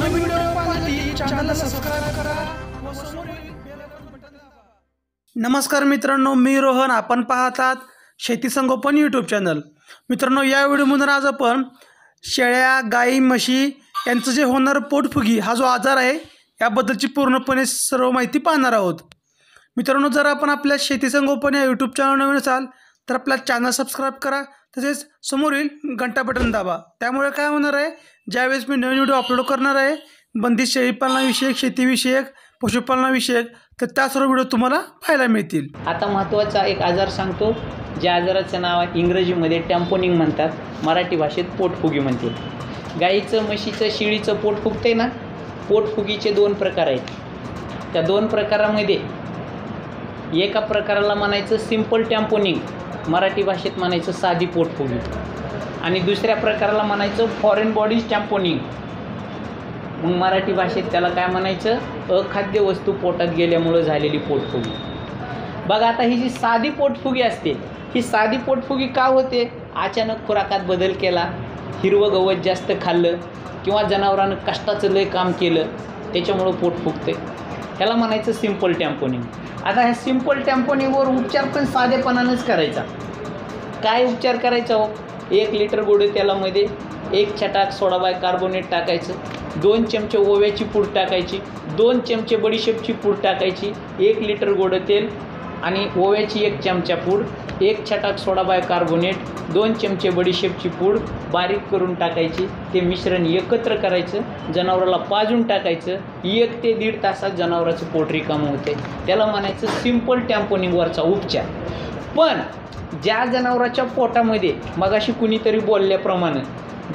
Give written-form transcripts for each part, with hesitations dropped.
नवीन video पाहण्यासाठी चॅनलला subscribe करा व समोरील बेल आयकॉन बटन दाबा। नमस्कार मित्रांनो, मी रोहन, आपण पाहतात शेती संगोपन यूट्यूब चॅनल। मित्रांनो, या व्हिडिओमध्ये आज आपण शेळ्या, गाई, म्हशी यांचं जे होणार पोटफुगी हा जो आजार आहे याबद्दलची पूर्णपणे सर्व माहिती पाहणार आहोत। मित्रांनो, जर आपण आपल्या शेती संगोपन या यूट्यूब चॅनल नवीन असाल तर आपला चॅनल सबस्क्राइब करा, तसेच समोरील घंटा बटन दाबा। त्यामुळे काय होणार आहे, ज्यावेळेस मी नवीन व्हिडिओ अपलोड करणार आहे बंदिस्त शेळीपालनाविषयक, शेतीविषयक, पशुपालनाविषयक, तर त्या सर्व व्हिडिओ तुम्हाला पाहायला मिळतील। आता महत्त्वाचा एक आजार सांगतो, ज्या आजाराचं नाव आहे इंग्रजीमध्ये टॅम्पोनिंग म्हणतात, मराठी भाषेत पोटफुगी म्हणतात। गाईचं, म्हशीचं, शेळीचं पोट फुगते ना, पोटफुगीचे दोन प्रकार आहेत। त्या दोन प्रकारामध्ये एका प्रकाराला म्हणायचं सिंपल टॅम्पोनिंग, मराठी भाषेत म्हणायचं साधी पोटफुगी, आणि दुसऱ्या प्रकाराला म्हणायचं फॉरेन बॉडीज टॅम्पोनिंग, मग मराठी भाषेत त्याला काय म्हणायचं, अखाद्य वस्तू पोटात गेल्यामुळे झालेली पोटफुगी। बघा, आता ही जी साधी पोटफुगी असते, ही साधी पोटफुगी का होते? अचानक खुराकात बदल केला, हिरवं गवत जास्त खाल्लं, किंवा जनावरानं कष्टाचं लय काम केलं, त्याच्यामुळं पोट फुगते, त्याला म्हणायचं सिंपल टॅम्पोनिंग। आता ह्या सिंपल टॅम्पोनिंगवर उपचार पण साधेपणानंच करायचा। काय उपचार करायचा हो? 1 लिटर गोड तेलामध्ये 1 छटाक सोडा बायकार्बोनेट टाकायचं, 2 चमचे ओव्याची पूड टाकायची, 2 चमचे बडीशेपची पूड टाकायची, 1 लिटर गोड तेल आणि ओव्याची 1 चमचा पूड, 1 छटाक सोडा बायकार्बोनेट, 2 चमचे बडीशेपची पूड बारीक करून टाकायची। ते मिश्रण एकत्र करायचं, जनावराला पाजून टाकायचं, 1 ते 1.5 तासात जनावराचं पोट रिकामं होते, त्याला म्हणायचं सिंपल टॅम्पोनिंगवरचा उपचार। पण ज्या जनावराच्या पोटामध्ये, मगाशी कुणीतरी बोलल्याप्रमाणे,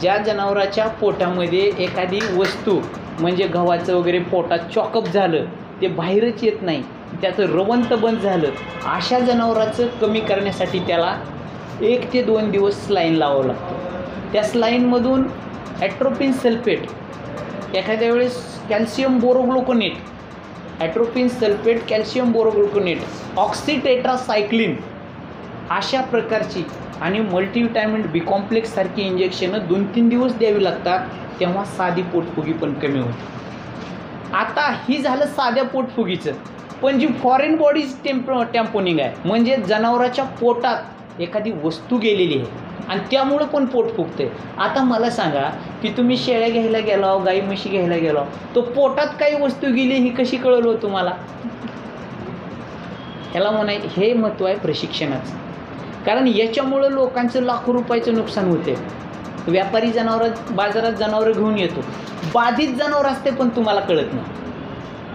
ज्या जनावराच्या पोटामध्ये एखादी वस्तू म्हणजे गव्हाचं वगैरे पोटात चॉकअप झालं, ते बाहेरच येत नाही, त्याचं रवंत बंद झालं, अशा जनावराचं कमी करण्यासाठी त्याला 1 ते 2 दिवस स्लाईन लावावं लागतं। त्या स्लाईनमधून ॲट्रोपिन सल्फेट, एखाद्या वेळेस कॅल्शियम बोरोग्लुकोनेट, ॲट्रोपिन सल्फेट, कॅल्शियम बोरोग्लुकोनेट, ऑक्सिटेट्रासायक्लिन अशा प्रकारची आणि मल्टीविटॅमिन बी कॉम्प्लेक्स सारखी इंजेक्शनं 2-3 दिवस द्यावी लागतात, तेव्हा साधी पोटफुगी पण कमी होते। आता ही झालं साध्या पोटफुगीचं। पण जी फॉरेन बॉडीज टॅम्पोनिंग आहे, म्हणजे जनावराच्या पोटात एखादी वस्तू गेलेली आहे आणि त्यामुळं पण पोट फुगते। आता मला सांगा की तुम्ही शेळ्या घ्यायला गेला, गाई म्हशी घ्यायला गेला, तो पोटात काही वस्तू गेली ही कशी कळलं हो तुम्हाला? ह्याला हे महत्त्व आहे प्रशिक्षणाचं, कारण याच्यामुळं लोकांचं लाखो रुपयाचं नुकसान होते। व्यापारी बाजारात जनावरं घेऊन येतो, बाधित जनावर असते पण तुम्हाला कळत नाही,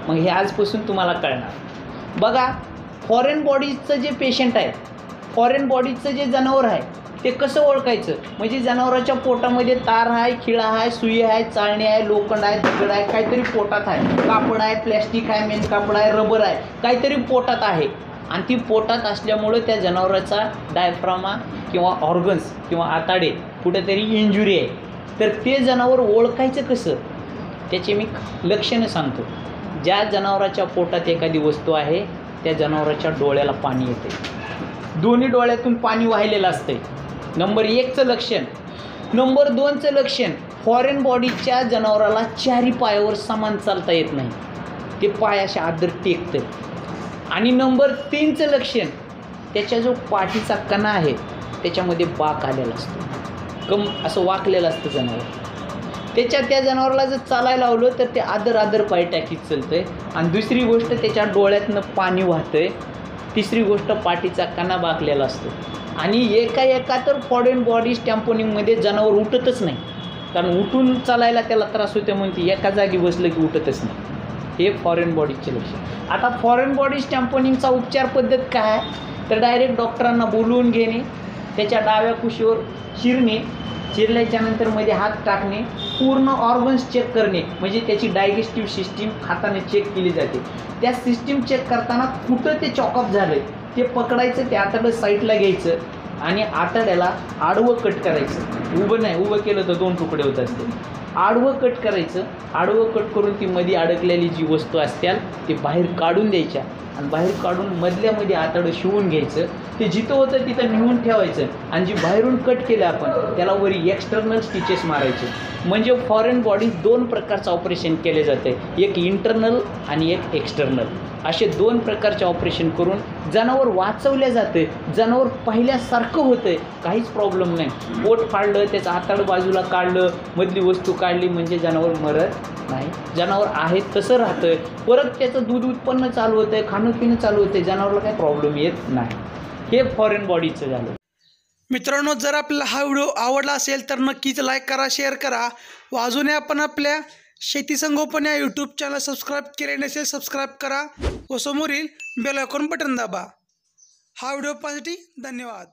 मग हे आजपासून तुम्हाला कळणार। बघा, फॉरेन बॉडीजचं जे पेशंट आहे, फॉरेन बॉडीजचं जे जनावर आहे ते कसं ओळखायचं? म्हणजे जनावराच्या पोटामध्ये तार आहे, खिळा आहे, सुई आहे, चाळणी आहे, लोखंड आहे, दगड आहे, काहीतरी पोटात आहे, कापड आहे, प्लॅस्टिक आहे, मेन कापड आहे, रबर आहे, काहीतरी पोटात आहे, आणि ती पोटात असल्यामुळं त्या जनावराचा डायफ्रामा किंवा ऑर्गन्स किंवा आताडे कुठेतरी इंजुरी आहे, तर ते जनावर ओळखायचं कसं? त्याचे मी लक्षणं सांगतो। ज्या जनावराच्या पोटात एखादी वस्तू आहे त्या जनावराच्या डोळ्याला पाणी येते, दोन्ही डोळ्यातून पाणी वाहिलेलं असते, नंबर 1चं लक्षण। नंबर 2चं लक्षण, फॉरेन बॉडीच्या जनावराला 4ही पायावर समान चालता येत नाही, ते पाय अशा आदर टेकते। आणि नंबर 3चं लक्षण, त्याच्या जो पाठीचा कणा आहे त्याच्यामध्ये बाक आलेला असतो, असं वाकलेलं असतं जनावर, त्या जनावराला जर चालायला लावलं तर ते आदर पाय टाकीत चालतंय। आणि दुसरी गोष्ट, त्याच्या डोळ्यातनं पाणी वाहतंय। तिसरी गोष्ट, पाठीचा कणा बाकलेला असतो। आणि एका तर फॉरेन बॉडीज टॅम्पोनिंगमध्ये जनावर उठतच नाही, कारण उठून चालायला त्याला त्रास होते म्हणून ती एका जागी बसलं की उठतच नाही, हे फॉरेन बॉडीजचे लक्षण। आता फॉरेन बॉडीज टॅम्पोनिंगचा उपचार पद्धत काय? तर डायरेक्ट डॉक्टरांना बोलवून घेणे, त्याच्या डाव्या कुशीवर चिरणे, चिरल्याच्यानंतर मध्ये हात टाकणे, पूर्ण ऑर्गन्स चेक करणे, म्हणजे त्याची डायजेस्टिव्ह सिस्टीम हाताने चेक केली जाते। त्या सिस्टीम चेक करताना कुठं ते चॉकअप झालं ते पकडायचं, ते आतडं साईडला घ्यायचं आणि आतड्याला आडवं कट करायचं, उभं नाही, उभं केलं तर 2 तुकडे होत असते, आडवं कट करायचं. आडवं कट करून ती मध्ये अडकलेली जी वस्तू असतील ते बाहेर काढून द्यायच्या आणि बाहेर काढून मधल्यामध्ये आतडं शिवून घ्यायचं. ते जिथं होतं तिथं नेऊन ठेवायचं आणि जी बाहेरून कट केलं आपण त्याला वरी एक्सटर्नल स्टिचेस मारायचे. म्हणजे फॉरेन बॉडी 2 प्रकारचं ऑपरेशन केले जाते, एक इंटरनल आणि एक एक्सटर्नल. असे 2 प्रकारचे ऑपरेशन करून जनावर वाचवल्या जाते. जनावर पहिल्यासारखं होतं, काहीच प्रॉब्लेम नाही. पोट फाडलं, त्याचं आतडं बाजूला काढलं, मधली वस्तू काढली म्हणजे जनावर मरत नाही. जनावर आहे तसं राहतं. परत त्याचं दूध उत्पन्न चालू होतं, खाणं पिणं चालू होतं, जनावरला काही प्रॉब्लेम येत नाही. हे फॉरेन बॉडीचं झालं. मित्रांनो, जर आपल्याला हा व्हिडिओ आवडला असेल तर नक्कीच लाईक करा, शेअर करा. व अजूनही आपण आपल्या शेती संगोपन या यूट्यूब चॅनल सबस्क्राईब केले नसेल सबस्क्राईब करा व समोरील बेल आयकॉन बटन दाबा. हा व्हिडिओ पाहण्यासाठी धन्यवाद.